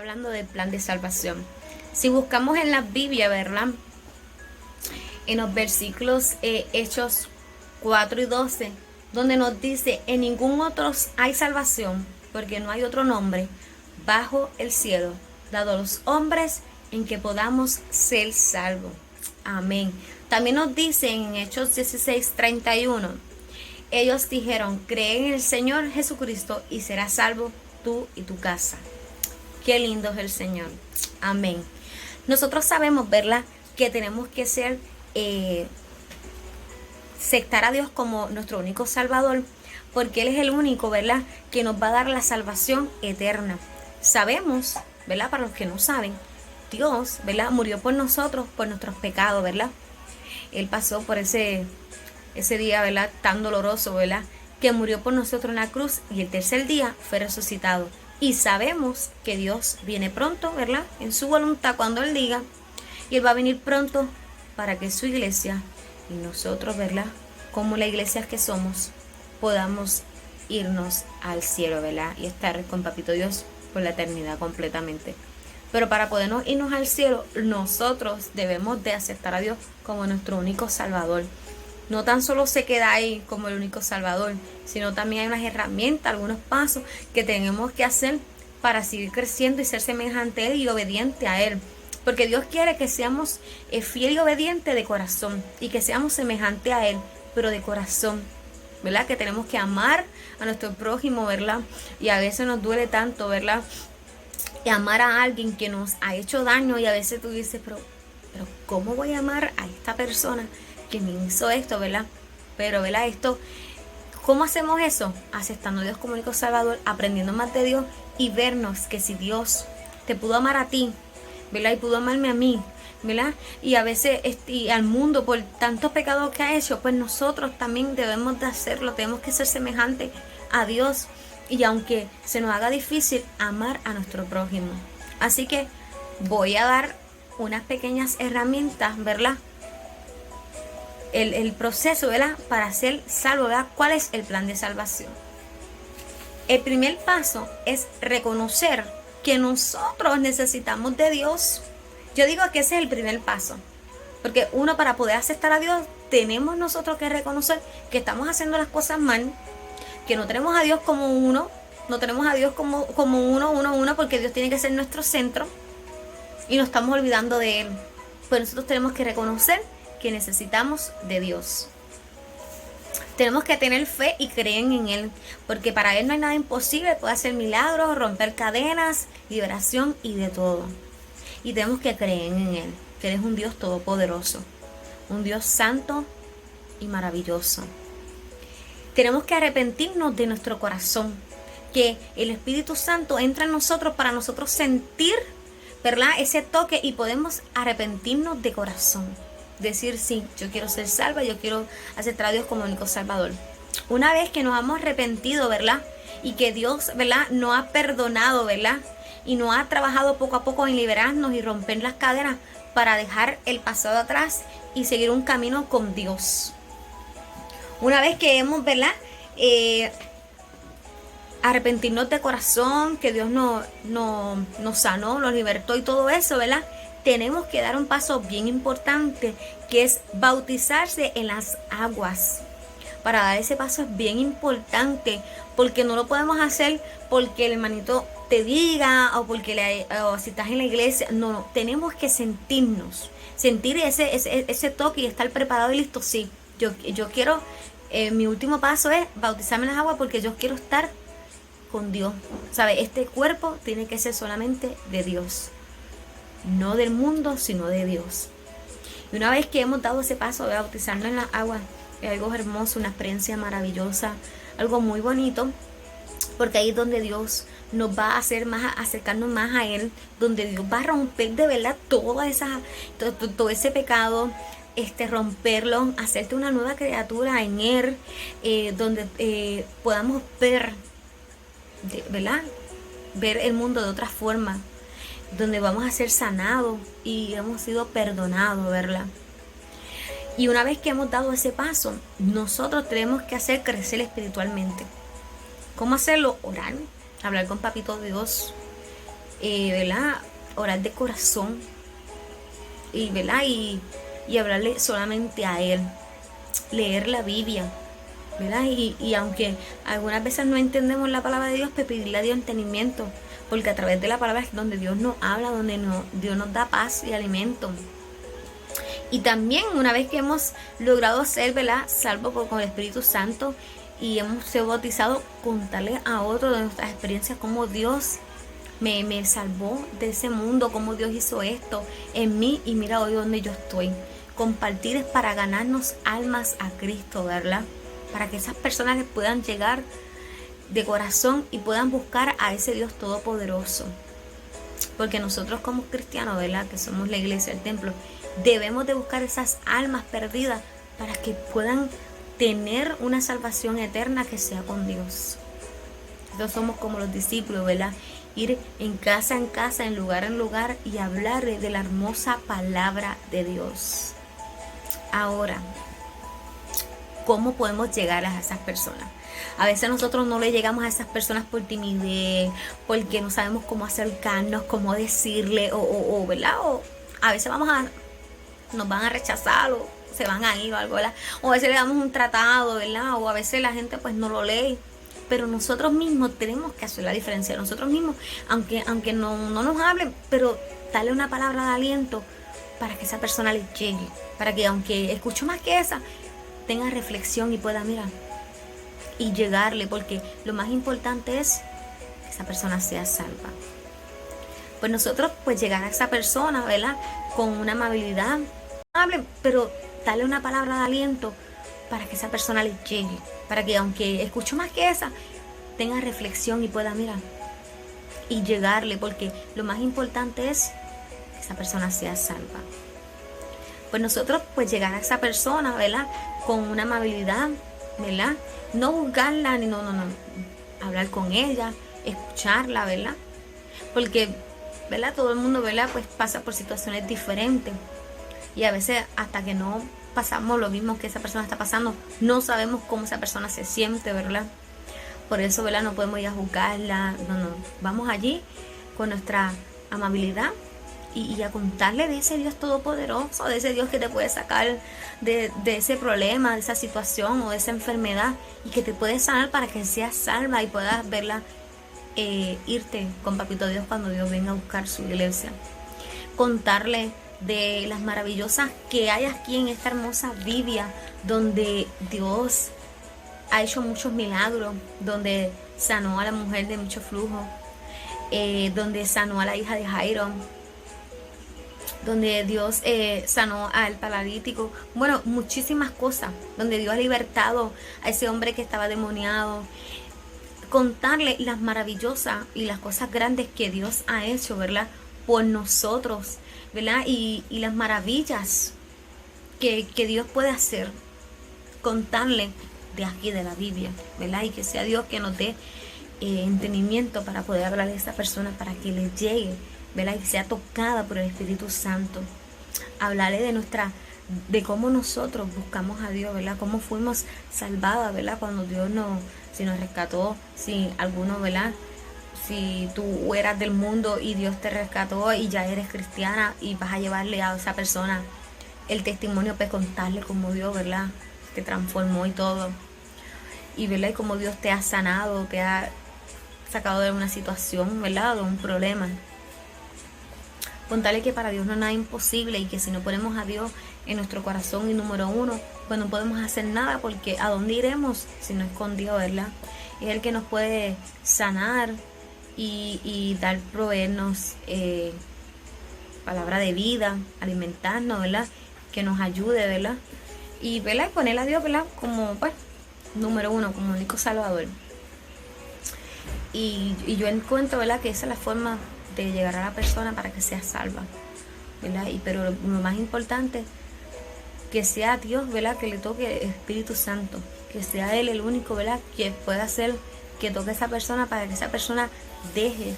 hablando del plan de salvación. Si buscamos en la Biblia, ¿verdad? En los versículos Hechos 4 y 12, donde nos dice, en ningún otro hay salvación, porque no hay otro nombre bajo el cielo, dado a los hombres en que podamos ser salvos. Amén. También nos dice en Hechos 16:31, ellos dijeron, cree en el Señor Jesucristo y serás salvo tú y tu casa. Qué lindo es el Señor. Amén. Nosotros sabemos, ¿verdad?, que tenemos que ser, aceptar a Dios como nuestro único Salvador, porque Él es el único, ¿verdad?, que nos va a dar la salvación eterna. Sabemos, ¿verdad?, para los que no saben, Dios, ¿verdad?, murió por nosotros, por nuestros pecados, ¿verdad? Él pasó por ese día, ¿verdad?, tan doloroso, ¿verdad?, que murió por nosotros en la cruz y el tercer día fue resucitado. Y sabemos que Dios viene pronto, ¿verdad?, en su voluntad cuando Él diga, y Él va a venir pronto para que su iglesia y nosotros, ¿verdad?, como la iglesia que somos, podamos irnos al cielo, ¿verdad?, y estar con Papito Dios por la eternidad completamente. Pero para podernos irnos al cielo, nosotros debemos de aceptar a Dios como nuestro único Salvador. No tan solo se queda ahí como el único Salvador, sino también hay unas herramientas, algunos pasos que tenemos que hacer para seguir creciendo y ser semejante a Él y obediente a Él. Porque Dios quiere que seamos fieles y obedientes de corazón y que seamos semejantes a Él, pero de corazón, ¿verdad? Que tenemos que amar a nuestro prójimo, ¿verdad? Y a veces nos duele tanto, ¿verdad?, y amar a alguien que nos ha hecho daño, y a veces tú dices, pero ¿cómo voy a amar a esta persona que me hizo esto, ¿verdad? Pero, ¿verdad?, ¿cómo hacemos eso? Aceptando a Dios como único Salvador, aprendiendo más de Dios y vernos que si Dios te pudo amar a ti, ¿verdad?, y pudo amarme a mí, ¿verdad?, y a veces y al mundo por tantos pecados que ha hecho, pues nosotros también debemos de hacerlo, tenemos que ser semejantes a Dios. Y aunque se nos haga difícil, amar a nuestro prójimo. Así que voy a dar unas pequeñas herramientas, ¿verdad? El proceso, ¿verdad?, para ser salvo, ¿verdad? ¿Cuál es el plan de salvación? El primer paso es reconocer que nosotros necesitamos de Dios. Yo digo que ese es el primer paso. Porque uno, para poder aceptar a Dios, tenemos nosotros que reconocer que estamos haciendo las cosas mal, que no tenemos a Dios como uno, no tenemos a Dios como uno, porque Dios tiene que ser nuestro centro y nos estamos olvidando de Él. Pues nosotros tenemos que reconocer que necesitamos de Dios. Tenemos que tener fe y creer en Él, porque para Él no hay nada imposible, puede hacer milagros, romper cadenas, liberación y de todo. Y tenemos que creer en Él, que Él es un Dios todopoderoso, un Dios santo y maravilloso. Tenemos que arrepentirnos de nuestro corazón, que el Espíritu Santo entra en nosotros para nosotros sentir, ¿verdad?, ese toque, y podemos arrepentirnos de corazón. Decir, sí, yo quiero ser salva, yo quiero aceptar a Dios como único Salvador. Una vez que nos hemos arrepentido, ¿verdad?, y que Dios, ¿verdad?, nos ha perdonado, ¿verdad?, y nos ha trabajado poco a poco en liberarnos y romper las cadenas para dejar el pasado atrás y seguir un camino con Dios. Una vez que hemos, ¿verdad?, arrepentirnos de corazón, que Dios nos sanó, nos libertó y todo eso, ¿verdad?, tenemos que dar un paso bien importante, que es bautizarse en las aguas. Para dar ese paso es bien importante, porque no lo podemos hacer porque el hermanito te diga o porque o si estás en la iglesia. No, tenemos que sentirnos, sentir ese toque y estar preparado y listo. Sí, yo quiero, mi último paso es bautizarme en las aguas porque yo quiero estar con Dios. ¿Sabe? Este cuerpo tiene que ser solamente de Dios, no del mundo, sino de Dios. Y una vez que hemos dado ese paso de bautizarnos en las aguas, es algo hermoso, una experiencia maravillosa, algo muy bonito, porque ahí es donde Dios nos va a hacer más, acercarnos más a Él, donde Dios va a romper de verdad todo ese pecado, romperlo, hacerte una nueva criatura en Él, donde podamos ver, ¿verdad?, ver el mundo de otra forma, donde vamos a ser sanados y hemos sido perdonados, ¿verdad? Y una vez que hemos dado ese paso, nosotros tenemos que hacer crecer espiritualmente. ¿Cómo hacerlo? Orar, hablar con Papito Dios, ¿verdad? Orar de corazón y, ¿verdad? Y hablarle solamente a Él, leer la Biblia, ¿verdad? Y aunque algunas veces no entendemos la palabra de Dios, pues pedirle a Dios entendimiento, porque a través de la palabra es donde Dios nos habla, donde Dios nos da paz y alimento. Y también una vez que hemos logrado ser, ¿verdad?, salvo con el Espíritu Santo y hemos sido bautizados, contarle a otros de nuestras experiencias, cómo Dios me salvó de ese mundo, cómo Dios hizo esto en mí y mira hoy donde yo estoy. Compartir es para ganarnos almas a Cristo, ¿verdad? Para que esas personas puedan llegar de corazón y puedan buscar a ese Dios todopoderoso. Porque nosotros como cristianos, ¿verdad?, que somos la iglesia, el templo, debemos de buscar esas almas perdidas para que puedan tener una salvación eterna que sea con Dios. Nosotros somos como los discípulos, ¿verdad? Ir en casa, en lugar y hablar de la hermosa palabra de Dios. Ahora, ¿cómo podemos llegar a esas personas? A veces nosotros no le llegamos a esas personas por timidez, porque no sabemos cómo acercarnos, cómo decirle, ¿verdad? O a veces nos van a rechazar o se van a ir o algo, ¿verdad? O a veces le damos un tratado, ¿verdad? O a veces la gente pues no lo lee. Pero nosotros mismos tenemos que hacer la diferencia. Nosotros mismos, aunque no nos hablen, pero darle una palabra de aliento para que esa persona le llegue. Para que aunque escucho más que esa, tenga reflexión y pueda mirar y llegarle, porque lo más importante es que esa persona sea salva. Pues nosotros pues llegar a esa persona, ¿verdad?, con una amabilidad, pero darle una palabra de aliento para que esa persona le llegue, para que aunque escucho más que esa, tenga reflexión y pueda mirar y llegarle, porque lo más importante es que esa persona sea salva. Pues nosotros pues llegar a esa persona, ¿verdad?, con una amabilidad, ¿verdad?, no juzgarla, no, hablar con ella, escucharla, ¿verdad?, porque, ¿verdad?, todo el mundo, ¿verdad?, pues pasa por situaciones diferentes y a veces hasta que no pasamos lo mismo que esa persona está pasando, no sabemos cómo esa persona se siente, ¿verdad? Por eso, ¿verdad?, no podemos ir a juzgarla, no, vamos allí con nuestra amabilidad y a contarle de ese Dios todopoderoso, de ese Dios que te puede sacar de ese problema, de esa situación o de esa enfermedad y que te puede sanar para que seas salva y puedas verla, irte con Papito Dios cuando Dios venga a buscar su iglesia. Contarle de las maravillosas que hay aquí en esta hermosa Biblia, donde Dios ha hecho muchos milagros, donde sanó a la mujer de mucho flujo, donde sanó a la hija de Jairo, donde Dios sanó al paralítico, bueno, muchísimas cosas, donde Dios ha libertado a ese hombre que estaba demoniado. Contarle las maravillosas y las cosas grandes que Dios ha hecho, ¿verdad?, por nosotros, ¿verdad? Y las maravillas que Dios puede hacer. Contarle de aquí, de la Biblia, ¿verdad? Y que sea Dios que nos dé entendimiento para poder hablar de esa persona, para que le llegue, ¿verdad?, y que sea tocada por el Espíritu Santo. Hablarle de cómo nosotros buscamos a Dios, ¿verdad?, cómo fuimos salvadas, ¿verdad?, cuando Dios si nos rescató, si alguno, ¿verdad?, si tú eras del mundo y Dios te rescató y ya eres cristiana y vas a llevarle a esa persona el testimonio, pues contarle cómo Dios, ¿verdad?, te transformó y todo. Y, ¿verdad?, y cómo Dios te ha sanado, te ha sacado de una situación, ¿verdad?, de un problema. Contarle que para Dios no hay nada imposible y que si no ponemos a Dios en nuestro corazón y número uno, pues no podemos hacer nada, porque ¿a dónde iremos si no es con Dios, verdad? Es el que nos puede sanar y proveernos palabra de vida, alimentarnos, ¿verdad?, que nos ayude, ¿verdad? Y, ¿verdad?, y poner a Dios, ¿verdad?, como pues número uno, como único salvador. Y yo encuentro, ¿verdad?, que esa es la forma de llegar a la persona para que sea salva, ¿verdad? Pero lo más importante, que sea Dios, ¿verdad?, que le toque el Espíritu Santo, que sea Él el único, ¿verdad?, que pueda hacer que toque a esa persona para que esa persona deje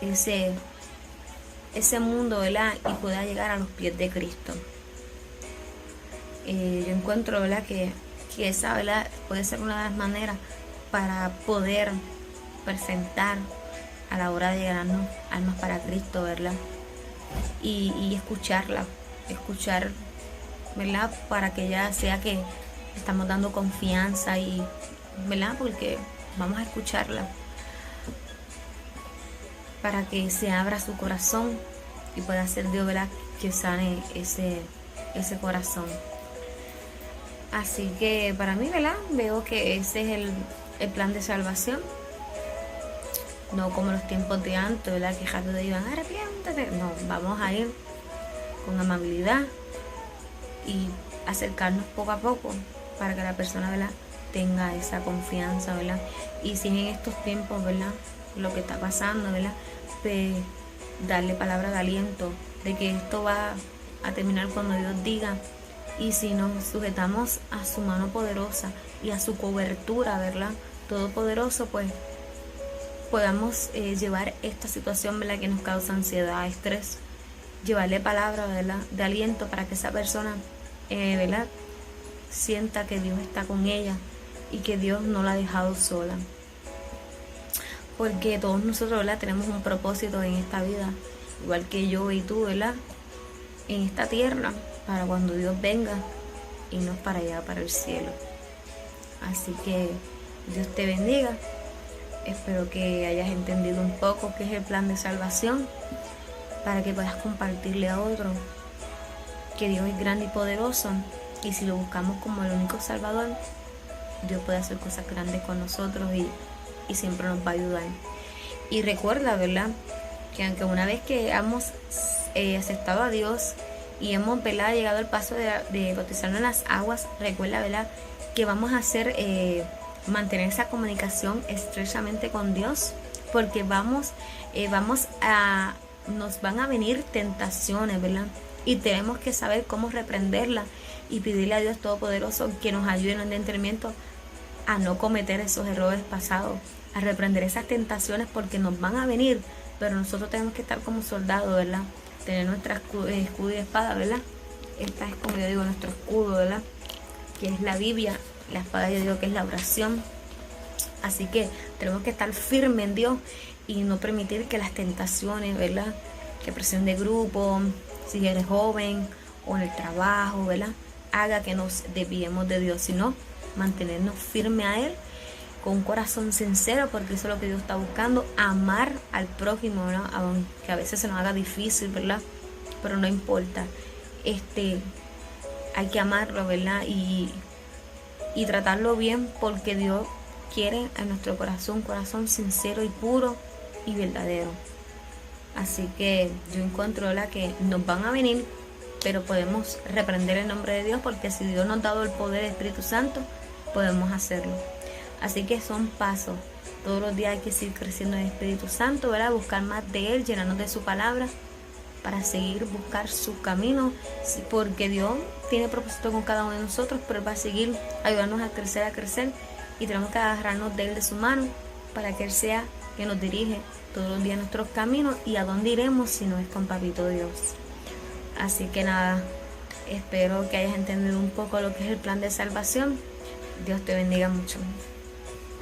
ese mundo, ¿verdad?, y pueda llegar a los pies de Cristo. Yo encuentro, ¿verdad?, que esa, ¿verdad?, puede ser una de las maneras para poder presentar a la hora de ganarnos almas para Cristo, ¿verdad? Y escucharla, escuchar, ¿verdad? Para que ella sea que estamos dando confianza y, ¿verdad? Porque vamos a escucharla para que se abra su corazón y pueda ser Dios, ¿verdad? Que sane ese corazón. Así que para mí, ¿verdad? Veo que ese es el plan de salvación. No como los tiempos de antes, ¿verdad? Que rápido iban, arrepiéntate. No, vamos a ir con amabilidad y acercarnos poco a poco para que la persona, ¿verdad?, tenga esa confianza, ¿verdad? Y si en estos tiempos, ¿verdad?, lo que está pasando, ¿verdad?, pues darle palabra de aliento de que esto va a terminar cuando Dios diga. Y si nos sujetamos a su mano poderosa y a su cobertura, ¿verdad?, todopoderoso, pues podamos llevar esta situación, ¿verdad?, que nos causa ansiedad, estrés, llevarle palabra, ¿verdad?, de aliento para que esa persona, ¿verdad?, sienta que Dios está con ella y que Dios no la ha dejado sola. Porque todos nosotros, ¿verdad?, tenemos un propósito en esta vida, igual que yo y tú, ¿verdad?, en esta tierra, para cuando Dios venga y no para allá, para el cielo. Así que Dios te bendiga. Espero que hayas entendido un poco qué es el plan de salvación, para que puedas compartirle a otro que Dios es grande y poderoso, y si lo buscamos como el único Salvador, Dios puede hacer cosas grandes con nosotros y siempre nos va a ayudar. Y recuerda, ¿verdad?, que aunque una vez que hemos aceptado a Dios y hemos, ¿verdad?, llegado al paso de bautizarnos en las aguas, recuerda, ¿verdad?, que vamos a hacer mantener esa comunicación estrechamente con Dios, porque nos van a venir tentaciones, ¿verdad? Y tenemos que saber cómo reprenderlas y pedirle a Dios Todopoderoso que nos ayude en el entendimiento a no cometer esos errores pasados, a reprender esas tentaciones, porque nos van a venir, pero nosotros tenemos que estar como soldados, ¿verdad? Tener nuestra escudo y espada, ¿verdad? Esta es, como yo digo, nuestro escudo, ¿verdad?, que es la Biblia. La espada, yo digo que es la oración. Así que tenemos que estar firmes en Dios y no permitir que las tentaciones, ¿verdad?, que presión de grupo, si eres joven o en el trabajo, ¿verdad?, haga que nos desviemos de Dios, sino mantenernos firmes a Él con un corazón sincero, porque eso es lo que Dios está buscando, amar al prójimo, ¿verdad?, aunque a veces se nos haga difícil, ¿verdad?, pero no importa, hay que amarlo, ¿verdad?, y tratarlo bien, porque Dios quiere en nuestro corazón un corazón sincero y puro y verdadero. Así que yo encuentro, ¿verdad?, que nos van a venir, pero podemos reprender el nombre de Dios, porque si Dios nos ha dado el poder del Espíritu Santo, podemos hacerlo. Así que son pasos. Todos los días hay que seguir creciendo en el Espíritu Santo, ¿verdad?, buscar más de Él, llenarnos de su palabra, para seguir buscar su camino, porque Dios tiene propósito con cada uno de nosotros, pero va a seguir ayudarnos a crecer, y tenemos que agarrarnos de Él, de su mano, para que Él sea que nos dirige todos los días nuestros caminos, y a dónde iremos si no es con Papito Dios. Así que nada, espero que hayas entendido un poco lo que es el plan de salvación. Dios te bendiga mucho.